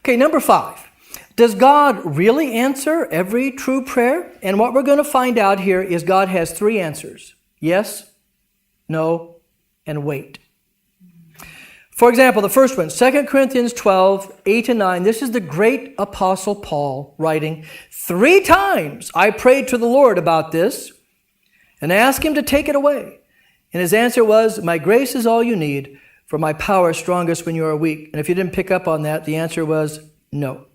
Okay, number 5. Does God really answer every true prayer? And what we're going to find out here is God has 3 answers. Yes, no, and wait. For example, the first one, 2 Corinthians 12, 8 and 9. This is the great Apostle Paul writing, 3 times I prayed to the Lord about this and asked him to take it away. And his answer was, my grace is all you need, for my power is strongest when you are weak. And if you didn't pick up on that, the answer was no.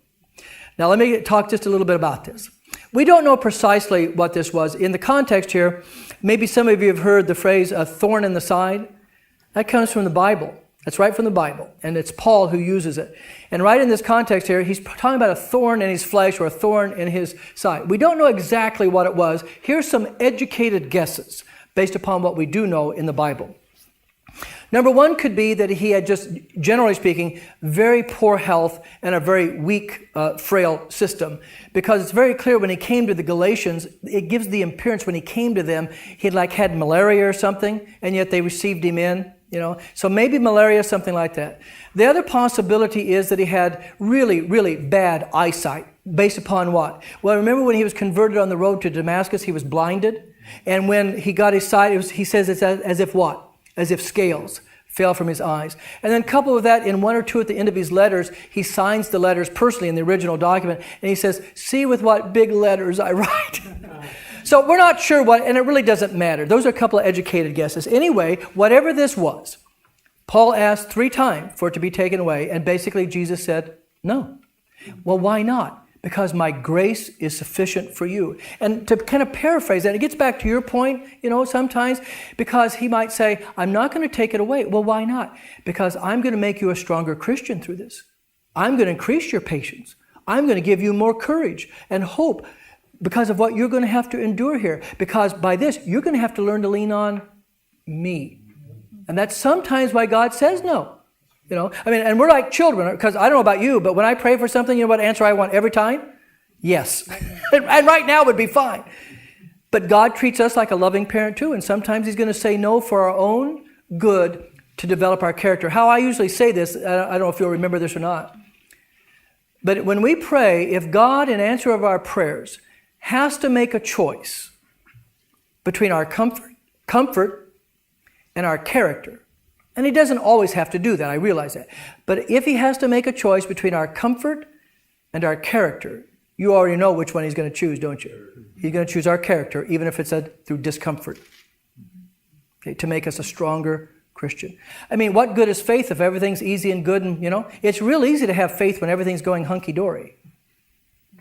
Now let me talk just a little bit about this. We don't know precisely what this was. In the context here, maybe some of you have heard the phrase, a thorn in the side. That comes from the Bible. That's right from the Bible. And it's Paul who uses it. And right in this context here, he's talking about a thorn in his flesh or a thorn in his side. We don't know exactly what it was. Here's some educated guesses based upon what we do know in the Bible. Number 1 could be that he had just, generally speaking, very poor health and a very weak, frail system. Because it's very clear when he came to the Galatians, it gives the appearance when he came to them, he'd like had malaria or something, and yet they received him in, So maybe malaria, something like that. The other possibility is that he had really, really bad eyesight. Based upon what? Well, remember when he was converted on the road to Damascus, he was blinded? And when he got his sight, he says it's as if what? As if scales fell from his eyes. And then coupled with that, in 1 or 2 at the end of his letters, he signs the letters personally in the original document, and he says, see with what big letters I write. So we're not sure what, and it really doesn't matter. Those are a couple of educated guesses. Anyway, whatever this was, Paul asked 3 times for it to be taken away, and basically Jesus said, no. Well, why not? Because my grace is sufficient for you. And to kind of paraphrase that, it gets back to your point, sometimes, because he might say, I'm not going to take it away. Well, why not? Because I'm going to make you a stronger Christian through this. I'm going to increase your patience. I'm going to give you more courage and hope because of what you're going to have to endure here. Because by this, you're going to have to learn to lean on me. And that's sometimes why God says no. And we're like children, because I don't know about you, but when I pray for something, you know what answer I want every time? Yes. And right now would be fine. But God treats us like a loving parent too, and sometimes he's going to say no for our own good to develop our character. How I usually say this, I don't know if you'll remember this or not, but when we pray, if God, in answer of our prayers, has to make a choice between our comfort and our character, and he doesn't always have to do that, I realize that. But if he has to make a choice between our comfort and our character, you already know which one he's going to choose, don't you? He's going to choose our character, even if it's through discomfort, okay, to make us a stronger Christian. What good is faith if everything's easy and good? And it's real easy to have faith when everything's going hunky-dory.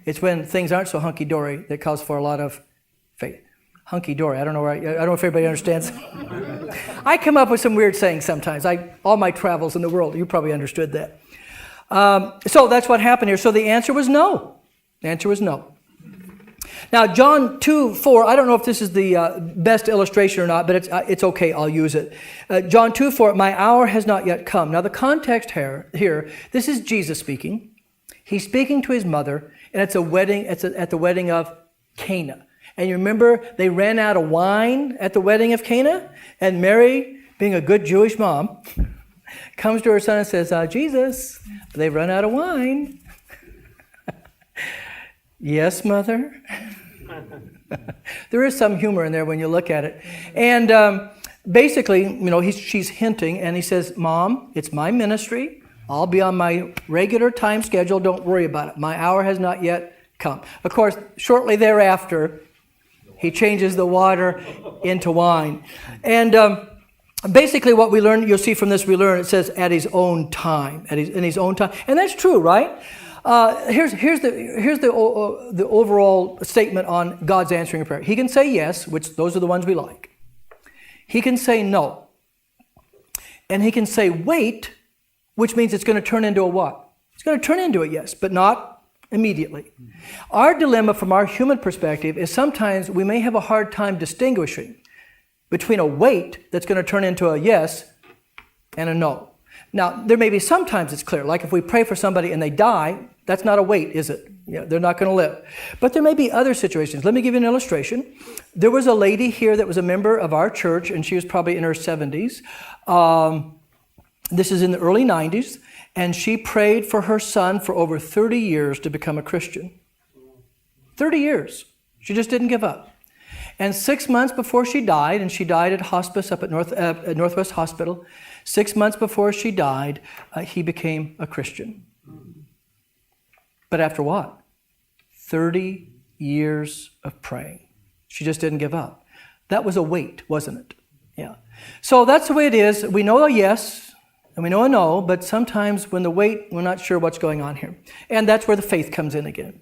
It's when things aren't so hunky-dory that calls for a lot of faith. Hunky-dory. I don't know if everybody understands. I come up with some weird sayings sometimes. All my travels in the world, you probably understood that. So that's what happened here. So the answer was no. The answer was no. Now, John 2:4, I don't know if this is the best illustration or not, but it's okay, I'll use it. John 2:4, my hour has not yet come. Now, the context here, this is Jesus speaking. He's speaking to his mother, and it's a wedding. It's at the wedding of Cana. And you remember they ran out of wine at the wedding of Cana? And Mary, being a good Jewish mom, comes to her son and says, Jesus, they've run out of wine. Yes, mother. There is some humor in there when you look at it. And basically, she's hinting, and he says, Mom, it's my ministry. I'll be on my regular time schedule. Don't worry about it. My hour has not yet come. Of course, shortly thereafter, he changes the water into wine. And basically what we learn, you'll see from this, it says at his own time, in his own time. And that's true, right? Here's the overall statement on God's answering a prayer. He can say yes, which those are the ones we like. He can say no. And he can say wait, which means it's going to turn into a what? It's going to turn into a yes, but not immediately. Our dilemma from our human perspective is sometimes we may have a hard time distinguishing between a wait that's going to turn into a yes and a no. Now, there may be sometimes it's clear, like if we pray for somebody and they die, that's not a wait, is it? They're not going to live. But there may be other situations. Let me give you an illustration. There was a lady here that was a member of our church, and she was probably in her 70s. This is in the early 90s. And she prayed for her son for over 30 years to become a Christian. 30 years. She just didn't give up. And 6 months before she died, and she died at hospice up at Northwest Hospital, 6 months before she died, he became a Christian. But after what? 30 years of praying. She just didn't give up. That was a wait, wasn't it? Yeah. So that's the way it is. We know a yes and we know a no, but sometimes when the wait, we're not sure what's going on here. And that's where the faith comes in again.